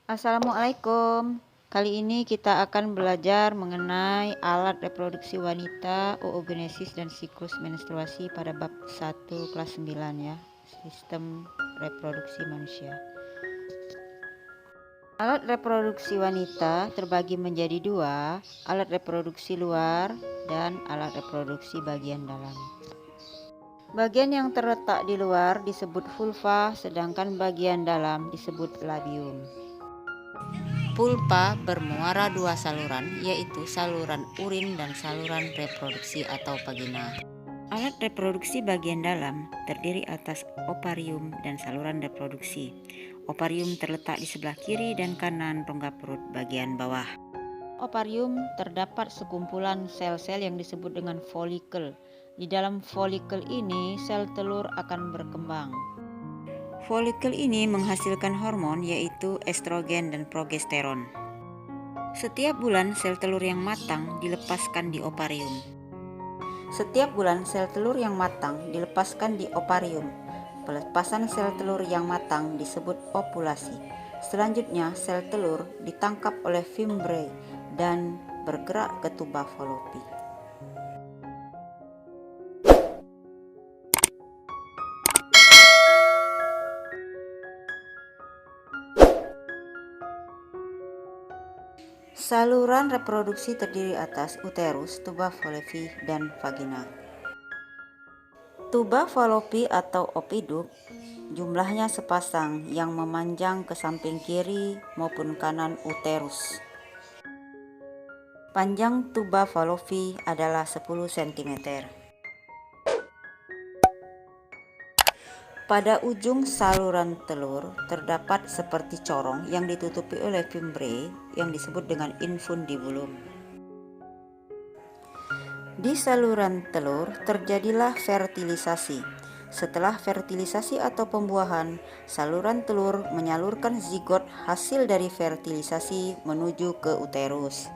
Assalamualaikum. Kali ini kita akan belajar mengenai alat reproduksi wanita, oogenesis dan siklus menstruasi pada bab 1 kelas 9 ya, sistem reproduksi manusia. Alat reproduksi wanita terbagi menjadi dua, alat reproduksi luar dan alat reproduksi bagian dalam. Bagian yang terletak di luar disebut vulva, sedangkan bagian dalam disebut labium. Vulva bermuara dua saluran, yaitu saluran urin dan saluran reproduksi atau vagina. Alat reproduksi bagian dalam terdiri atas ovarium dan saluran reproduksi. Ovarium terletak di sebelah kiri dan kanan rongga perut bagian bawah. Ovarium terdapat sekumpulan sel-sel yang disebut dengan folikel. Di dalam folikel ini sel telur akan berkembang. Folikel ini menghasilkan hormon yaitu estrogen dan progesteron. Setiap bulan sel telur yang matang dilepaskan di ovarium. Setiap bulan sel telur yang matang dilepaskan di ovarium. Pelepasan sel telur yang matang disebut ovulasi. Selanjutnya sel telur ditangkap oleh fimbriae dan bergerak ke tuba falopi. Saluran reproduksi terdiri atas uterus, tuba falopi, dan vagina. Tuba falopi atau oviduk jumlahnya sepasang yang memanjang ke samping kiri maupun kanan uterus. Panjang tuba falopi adalah 10 cm. Pada ujung saluran telur terdapat seperti corong yang ditutupi oleh fimbriae yang disebut dengan infundibulum. Di saluran telur terjadilah fertilisasi. Setelah fertilisasi atau pembuahan, saluran telur menyalurkan zigot hasil dari fertilisasi menuju ke uterus.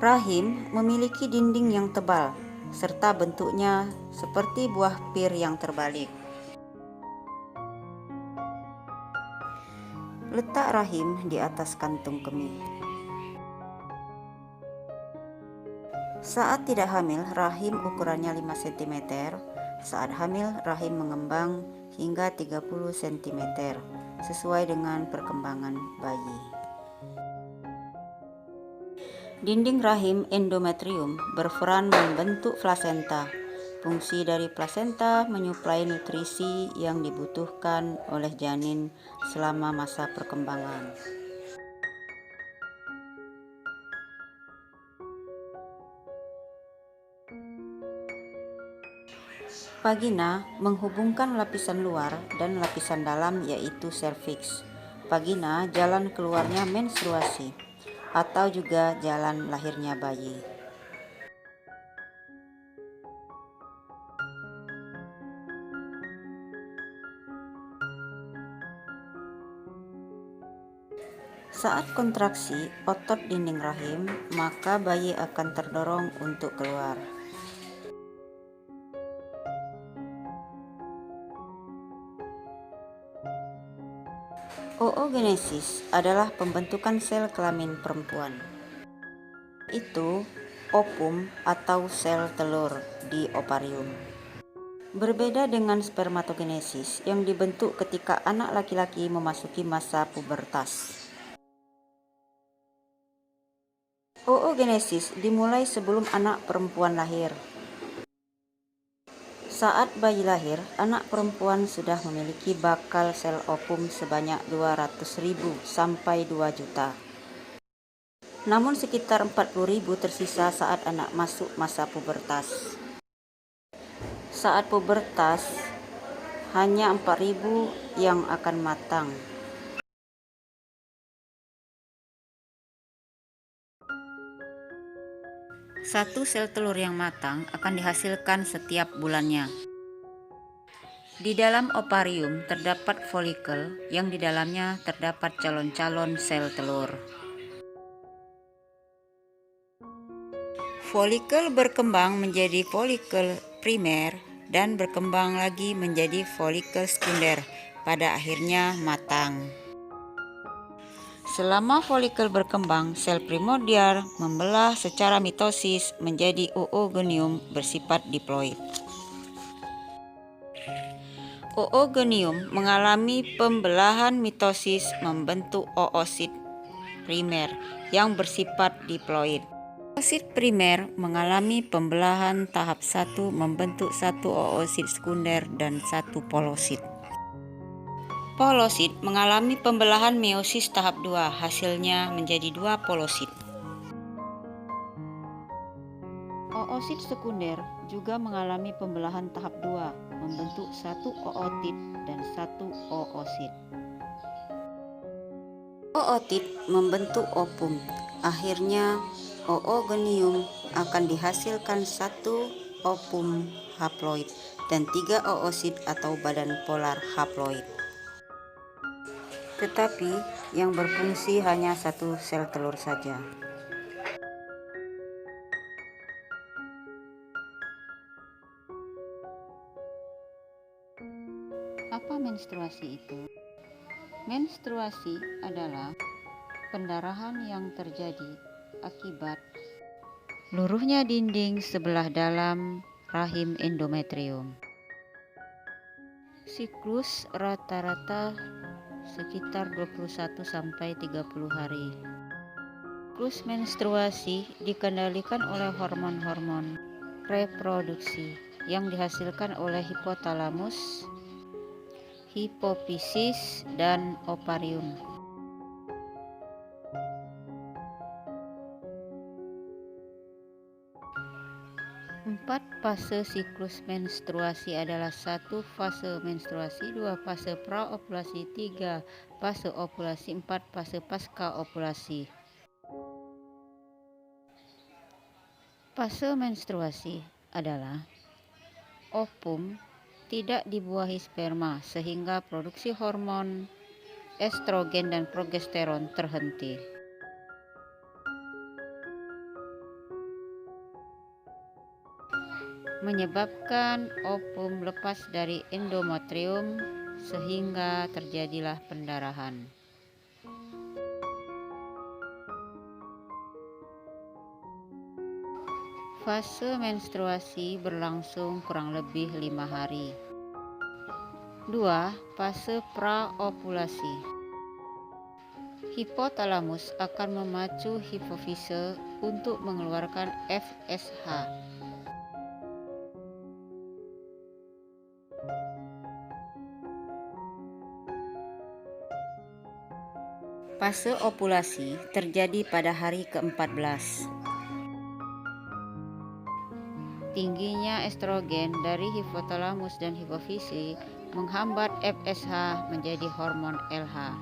Rahim memiliki dinding yang tebal, serta bentuknya seperti buah pir yang terbalik. Letak rahim di atas kantung kemih. Saat tidak hamil, rahim ukurannya 5 cm. Saat hamil, rahim mengembang hingga 30 cm, sesuai dengan perkembangan bayi. Dinding rahim endometrium berperan membentuk plasenta. Fungsi dari plasenta menyuplai nutrisi yang dibutuhkan oleh janin selama masa perkembangan. Vagina menghubungkan lapisan luar dan lapisan dalam yaitu serviks. Vagina jalan keluarnya menstruasi atau juga jalan lahirnya bayi. Saat kontraksi otot dinding rahim, maka bayi akan terdorong untuk keluar. Oogenesis adalah pembentukan sel kelamin perempuan. Itu ovum atau sel telur di ovarium. Berbeda dengan spermatogenesis yang dibentuk ketika anak laki-laki memasuki masa pubertas. Oogenesis dimulai sebelum anak perempuan lahir. Saat bayi lahir, anak perempuan sudah memiliki bakal sel ovum sebanyak 200.000 sampai 2 juta. Namun sekitar 40.000 tersisa saat anak masuk masa pubertas. Saat pubertas, hanya 4.000 yang akan matang. Satu sel telur yang matang akan dihasilkan setiap bulannya. Di dalam ovarium terdapat folikel yang di dalamnya terdapat calon-calon sel telur. Folikel berkembang menjadi folikel primer dan berkembang lagi menjadi folikel sekunder, pada akhirnya matang. Selama folikel berkembang, sel primordial membelah secara mitosis menjadi oogonium bersifat diploid. Oogonium mengalami pembelahan mitosis membentuk oosit primer yang bersifat diploid. Oosit primer mengalami pembelahan tahap 1 membentuk satu oosit sekunder dan satu polosit. Polosit mengalami pembelahan meiosis tahap 2, hasilnya menjadi 2 polosit. Oosit sekunder juga mengalami pembelahan tahap 2, membentuk satu ootit dan satu oosit. Ootit membentuk ovum, akhirnya oogonium akan dihasilkan satu ovum haploid dan 3 oosit atau badan polar haploid. Tetapi yang berfungsi hanya satu sel telur saja. Apa menstruasi itu? Menstruasi adalah pendarahan yang terjadi akibat luruhnya dinding sebelah dalam rahim endometrium. Siklus rata-rata sekitar 21 sampai 30 hari. Siklus menstruasi dikendalikan oleh hormon-hormon reproduksi yang dihasilkan oleh hipotalamus, hipofisis, dan ovarium. Empat fase siklus menstruasi adalah 1 fase menstruasi, 2 fase praovulasi, 3 fase ovulasi, 4 fase pasca ovulasi. Fase menstruasi adalah ovum tidak dibuahi sperma sehingga produksi hormon estrogen dan progesteron terhenti. Menyebabkan ovum lepas dari endometrium sehingga terjadilah pendarahan. Fase menstruasi berlangsung kurang lebih 5 hari. 2. Fase praovulasi. Hipotalamus akan memacu hipofise untuk mengeluarkan FSH. Fase ovulasi terjadi pada hari ke-14. Tingginya estrogen dari hipotalamus dan hipofise menghambat FSH menjadi hormon LH.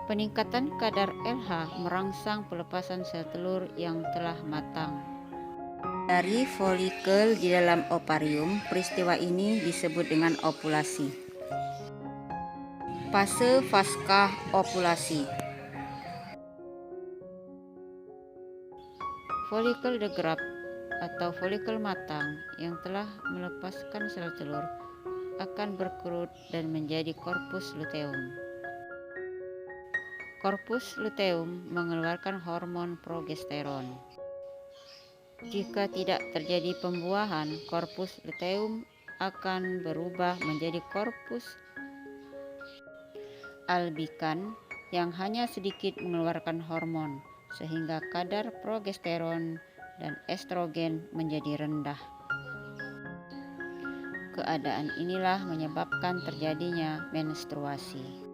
Peningkatan kadar LH merangsang pelepasan sel telur yang telah matang dari folikel di dalam ovarium. Peristiwa ini disebut dengan ovulasi. Fase pasca ovulasi. Folikel degrad atau folikel matang yang telah melepaskan sel telur akan berkerut dan menjadi korpus luteum. Korpus luteum mengeluarkan hormon progesteron. Jika tidak terjadi pembuahan, korpus luteum akan berubah menjadi korpus albikan yang hanya sedikit mengeluarkan hormon, sehingga kadar progesteron dan estrogen menjadi rendah. Keadaan inilah menyebabkan terjadinya menstruasi.